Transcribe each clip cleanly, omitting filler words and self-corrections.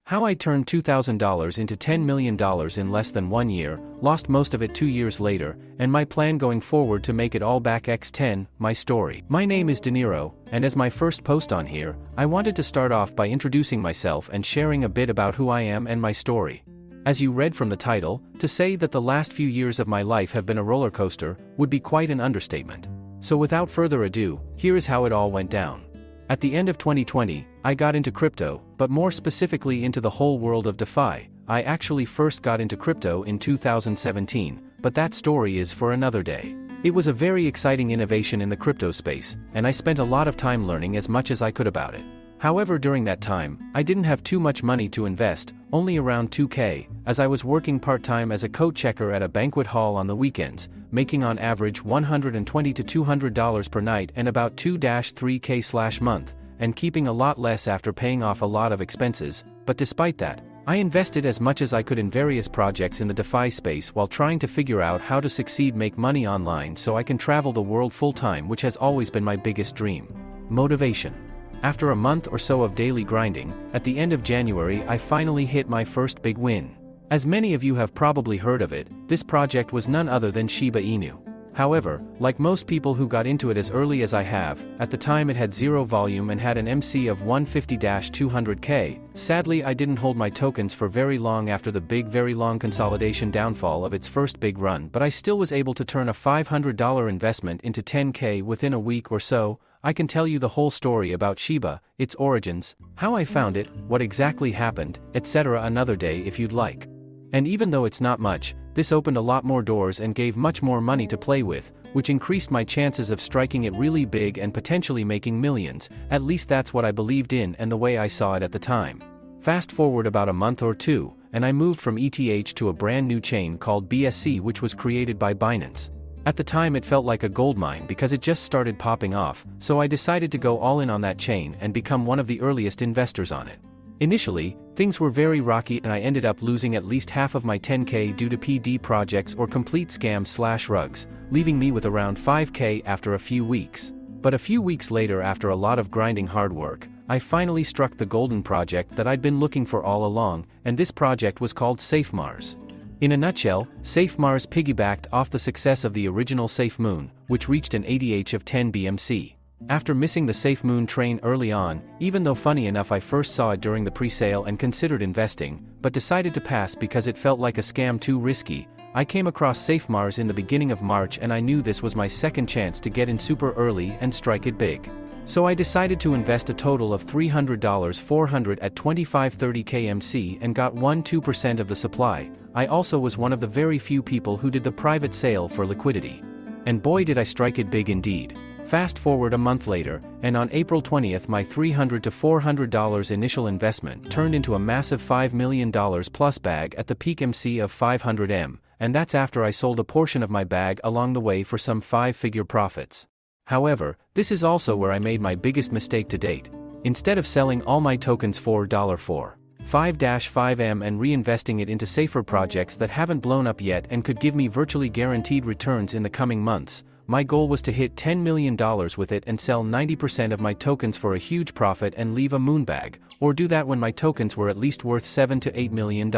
How I turned $2,000 into $10 million in less than 1 year, lost most of it 2 years later, and my plan going forward to make it all back x 10, my story. My name is De Niro, and as my first post on here, I wanted to start off by introducing myself and sharing a bit about who I am and my story. As you read from the title, to say that the last few years of my life have been a roller coaster would be quite an understatement. So without further ado, here is how it all went down. At the end of 2020, I got into crypto, but more specifically into the whole world of DeFi. I actually first got into crypto in 2017, but that story is for another day. It was a very exciting innovation in the crypto space, and I spent a lot of time learning as much as I could about it. However, during that time, I didn't have too much money to invest, only around $2,000, as I was working part-time as a coat checker at a banquet hall on the weekends, making on average $120 to $200 per night and about $2,000–3,000/month, and keeping a lot less after paying off a lot of expenses. But despite that, I invested as much as I could in various projects in the DeFi space while trying to figure out how to make money online so I can travel the world full-time, which has always been my biggest dream. Motivation. After a month or so of daily grinding, at the end of January I finally hit my first big win. As many of you have probably heard of it, this project was none other than Shiba Inu. However, like most people who got into it as early as I have, at the time it had zero volume and had an MC of 150–200K. Sadly, I didn't hold my tokens for very long after the very long consolidation downfall of its first big run, but I still was able to turn a $500 investment into 10K within a week or so. I can tell you the whole story about Shiba, its origins, how I found it, what exactly happened, etc. another day if you'd like. And even though it's not much, this opened a lot more doors and gave much more money to play with, which increased my chances of striking it really big and potentially making millions. At least that's what I believed in and the way I saw it at the time. Fast forward about a month or two, and I moved from ETH to a brand new chain called BSC, which was created by Binance. At the time it felt like a goldmine because it just started popping off, so I decided to go all in on that chain and become one of the earliest investors on it. Initially, things were very rocky and I ended up losing at least half of my 10K due to PD projects or complete scams/rugs, leaving me with around 5K after a few weeks. But a few weeks later, after a lot of grinding hard work, I finally struck the golden project that I'd been looking for all along, and this project was called SafeMars. In a nutshell, SafeMars piggybacked off the success of the original SafeMoon, which reached an ADH of 10 BMC. After missing the SafeMoon train early on, even though funny enough I first saw it during the pre-sale and considered investing, but decided to pass because it felt like a scam too risky, I came across SafeMars in the beginning of March and I knew this was my second chance to get in super early and strike it big. So I decided to invest a total of $300–400 at 25–30 KMC and got 1–2% of the supply. I also was one of the very few people who did the private sale for liquidity. And boy did I strike it big indeed. Fast forward a month later, and on April 20th my $300–400 initial investment turned into a massive $5 million plus bag at the peak MC of 500M, and that's after I sold a portion of my bag along the way for some 5-figure profits. However, this is also where I made my biggest mistake to date. Instead of selling all my tokens for $5–5M and reinvesting it into safer projects that haven't blown up yet and could give me virtually guaranteed returns in the coming months, my goal was to hit $10 million with it and sell 90% of my tokens for a huge profit and leave a moonbag, or do that when my tokens were at least worth $7–8 million.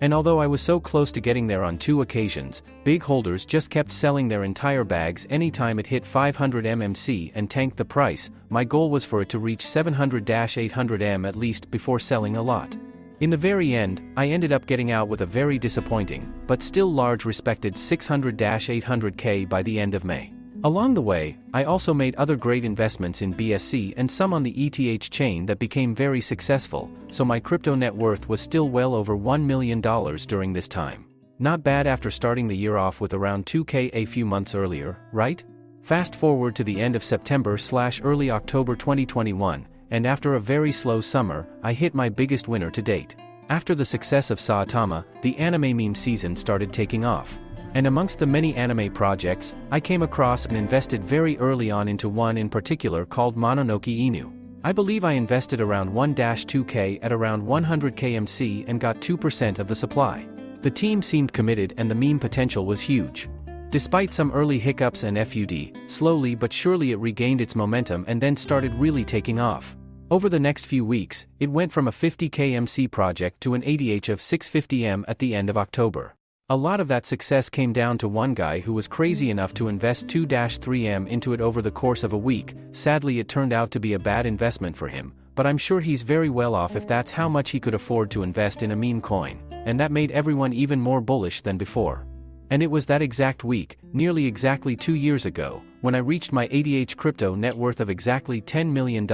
And although I was so close to getting there on 2 occasions, big holders just kept selling their entire bags anytime it hit 500 MMC and tanked the price. My goal was for it to reach 700–800M at least before selling a lot. In the very end, I ended up getting out with a very disappointing, but still large respected 600–800K by the end of May. Along the way, I also made other great investments in BSC and some on the ETH chain that became very successful, so my crypto net worth was still well over $1 million during this time. Not bad after starting the year off with around 2K a few months earlier, right? Fast forward to the end of September/early October 2021, and after a very slow summer, I hit my biggest winner to date. After the success of Saitama, the anime meme season started taking off. And amongst the many anime projects, I came across and invested very early on into one in particular called Mononoke Inu. I believe I invested around 1–2K at around 100 KMC and got 2% of the supply. The team seemed committed and the meme potential was huge. Despite some early hiccups and FUD, slowly but surely it regained its momentum and then started really taking off. Over the next few weeks, it went from a 50k MC project to an ADH of 650M at the end of October. A lot of that success came down to one guy who was crazy enough to invest 2-3M into it over the course of a week. Sadly, it turned out to be a bad investment for him, but I'm sure he's very well off if that's how much he could afford to invest in a meme coin, and that made everyone even more bullish than before. And it was that exact week, nearly exactly 2 years ago, when I reached my ADH crypto net worth of exactly $10 million,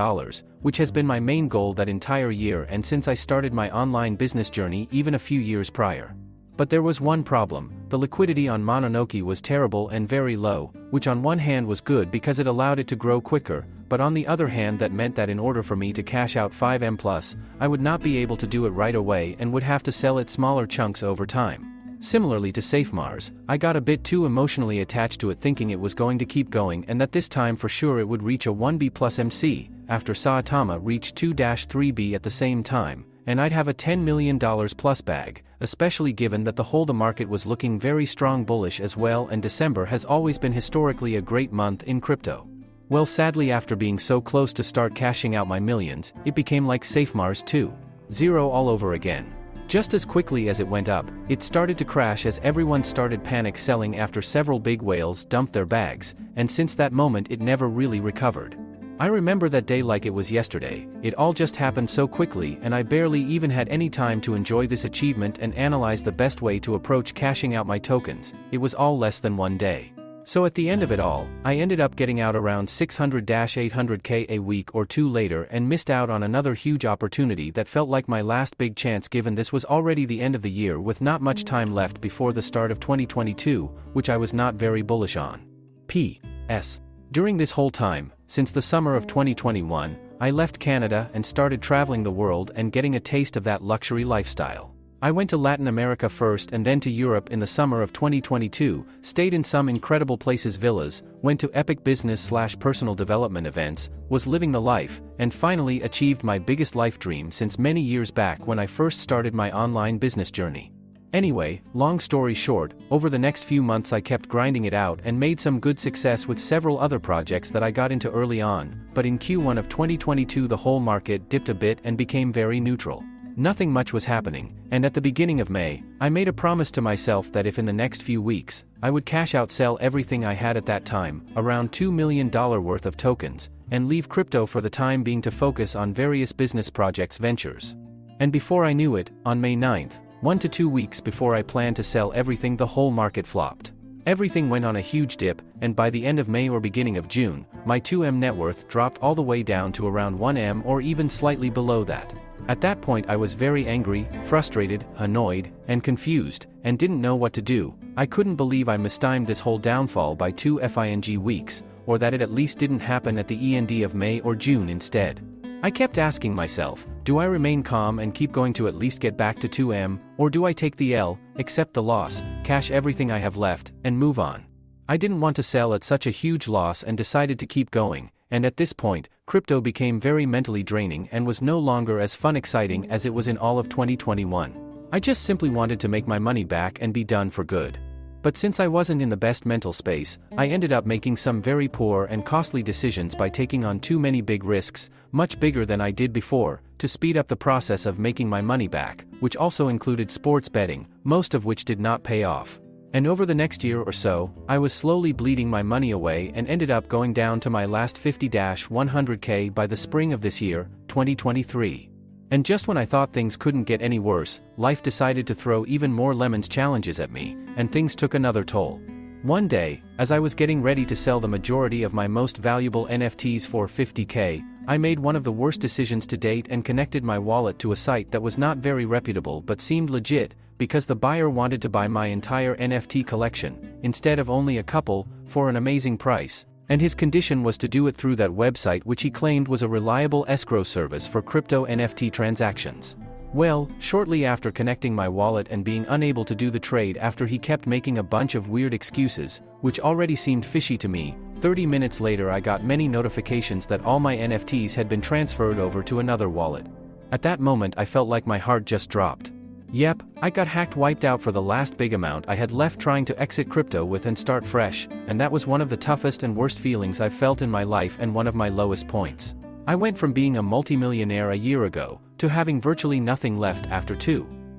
which has been my main goal that entire year and since I started my online business journey even a few years prior. But there was one problem: the liquidity on Mononoke was terrible and very low, which on one hand was good because it allowed it to grow quicker, but on the other hand that meant that in order for me to cash out 5M plus, I would not be able to do it right away and would have to sell it smaller chunks over time. Similarly to SafeMars, I got a bit too emotionally attached to it, thinking it was going to keep going and that this time for sure it would reach a 1B plus MC, after Saitama reached 2-3B at the same time, and I'd have a $10 million plus bag, especially given that the market was looking very strong bullish as well, and December has always been historically a great month in crypto. Well, sadly, after being so close to start cashing out my millions, it became like SafeMars 2.0 all over again. Just as quickly as it went up, it started to crash as everyone started panic selling after several big whales dumped their bags, and since that moment it never really recovered. I remember that day like it was yesterday. It all just happened so quickly and I barely even had any time to enjoy this achievement and analyze the best way to approach cashing out my tokens. It was all less than one day. So at the end of it all, I ended up getting out around 600-800k a week or two later and missed out on another huge opportunity that felt like my last big chance, given this was already the end of the year with not much time left before the start of 2022, which I was not very bullish on. P.S. During this whole time, since the summer of 2021, I left Canada and started traveling the world and getting a taste of that luxury lifestyle. I went to Latin America first and then to Europe in the summer of 2022, stayed in some incredible places, villas, went to epic business/personal development events, was living the life, and finally achieved my biggest life dream since many years back when I first started my online business journey. Anyway, long story short, over the next few months I kept grinding it out and made some good success with several other projects that I got into early on, but in Q1 of 2022 the whole market dipped a bit and became very neutral. Nothing much was happening, and at the beginning of May, I made a promise to myself that if in the next few weeks, I would cash out, sell everything I had at that time, around $2 million worth of tokens, and leave crypto for the time being to focus on various business projects ventures. And before I knew it, on May 9th, 1 to 2 weeks before I planned to sell everything, the whole market flopped. Everything went on a huge dip, and by the end of May or beginning of June, my 2M net worth dropped all the way down to around 1M or even slightly below that. At that point I was very angry, frustrated, annoyed, and confused, and didn't know what to do. I couldn't believe I mistimed this whole downfall by 2 FING weeks, or that it at least didn't happen at the end of May or June instead. I kept asking myself, do I remain calm and keep going to at least get back to 2M, or do I take the L, accept the loss, cash everything I have left, and move on? I didn't want to sell at such a huge loss and decided to keep going, and at this point, crypto became very mentally draining and was no longer as exciting as it was in all of 2021. I just simply wanted to make my money back and be done for good. But since I wasn't in the best mental space, I ended up making some very poor and costly decisions by taking on too many big risks, much bigger than I did before, to speed up the process of making my money back, which also included sports betting, most of which did not pay off. And over the next year or so, I was slowly bleeding my money away and ended up going down to my last 50-100k by the spring of this year, 2023. And just when I thought things couldn't get any worse, life decided to throw even more lemons challenges at me, and things took another toll. One day, as I was getting ready to sell the majority of my most valuable NFTs for 50k, I made one of the worst decisions to date and connected my wallet to a site that was not very reputable but seemed legit, because the buyer wanted to buy my entire NFT collection, instead of only a couple, for an amazing price. And his condition was to do it through that website, which he claimed was a reliable escrow service for crypto NFT transactions. Well, shortly after connecting my wallet and being unable to do the trade after he kept making a bunch of weird excuses, which already seemed fishy to me, 30 minutes later I got many notifications that all my NFTs had been transferred over to another wallet. At that moment I felt like my heart just dropped. Yep, I got hacked, wiped out for the last big amount I had left trying to exit crypto with and start fresh, and that was one of the toughest and worst feelings I've felt in my life and one of my lowest points. I went from being a multimillionaire a year ago, to having virtually nothing left after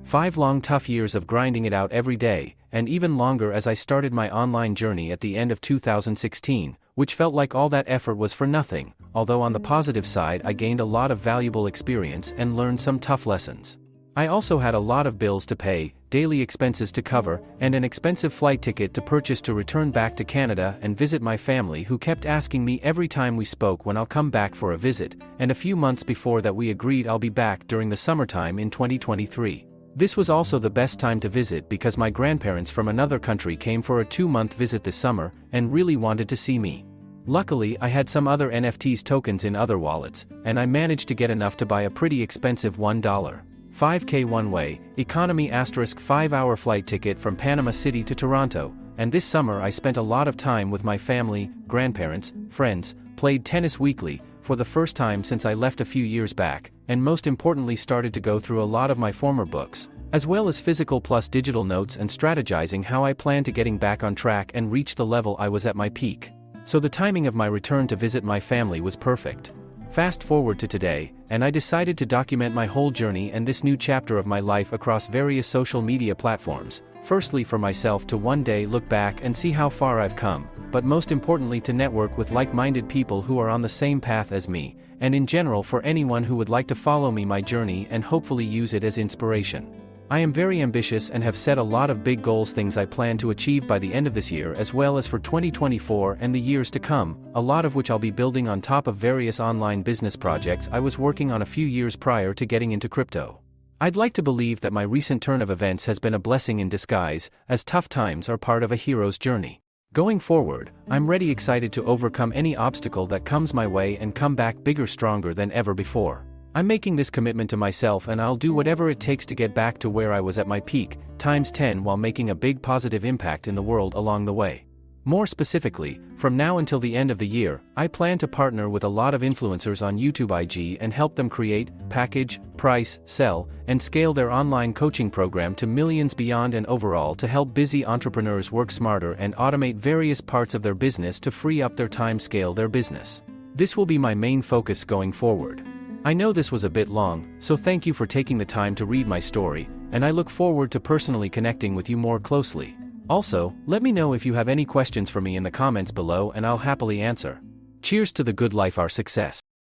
5 long tough years of grinding it out every day, and even longer as I started my online journey at the end of 2016, which felt like all that effort was for nothing, although on the positive side I gained a lot of valuable experience and learned some tough lessons. I also had a lot of bills to pay, daily expenses to cover, and an expensive flight ticket to purchase to return back to Canada and visit my family, who kept asking me every time we spoke when I'll come back for a visit, and a few months before that we agreed I'll be back during the summertime in 2023. This was also the best time to visit because my grandparents from another country came for a 2-month visit this summer, and really wanted to see me. Luckily, I had some other NFTs tokens in other wallets, and I managed to get enough to buy a pretty expensive $1.5K one-way, economy * 5-hour flight ticket from Panama City to Toronto, and this summer I spent a lot of time with my family, grandparents, friends, played tennis weekly, for the first time since I left a few years back, and most importantly started to go through a lot of my former books, as well as physical plus digital notes, and strategizing how I plan to getting back on track and reach the level I was at my peak. So the timing of my return to visit my family was perfect. Fast forward to today, and I decided to document my whole journey and this new chapter of my life across various social media platforms, firstly for myself to one day look back and see how far I've come, but most importantly to network with like-minded people who are on the same path as me, and in general for anyone who would like to follow my journey and hopefully use it as inspiration. I am very ambitious and have set a lot of big goals, things I plan to achieve by the end of this year as well as for 2024 and the years to come, a lot of which I'll be building on top of various online business projects I was working on a few years prior to getting into crypto. I'd like to believe that my recent turn of events has been a blessing in disguise, as tough times are part of a hero's journey. Going forward, I'm ready, excited to overcome any obstacle that comes my way and come back bigger, stronger than ever before. I'm making this commitment to myself, and I'll do whatever it takes to get back to where I was at my peak, times 10, while making a big positive impact in the world along the way. More specifically, from now until the end of the year, I plan to partner with a lot of influencers on YouTube IG and help them create, package, price, sell, and scale their online coaching program to millions beyond, and overall to help busy entrepreneurs work smarter and automate various parts of their business to free up their time, scale their business. This will be my main focus going forward. I know this was a bit long, so thank you for taking the time to read my story, and I look forward to personally connecting with you more closely. Also, let me know if you have any questions for me in the comments below and I'll happily answer. Cheers to the good life, our success.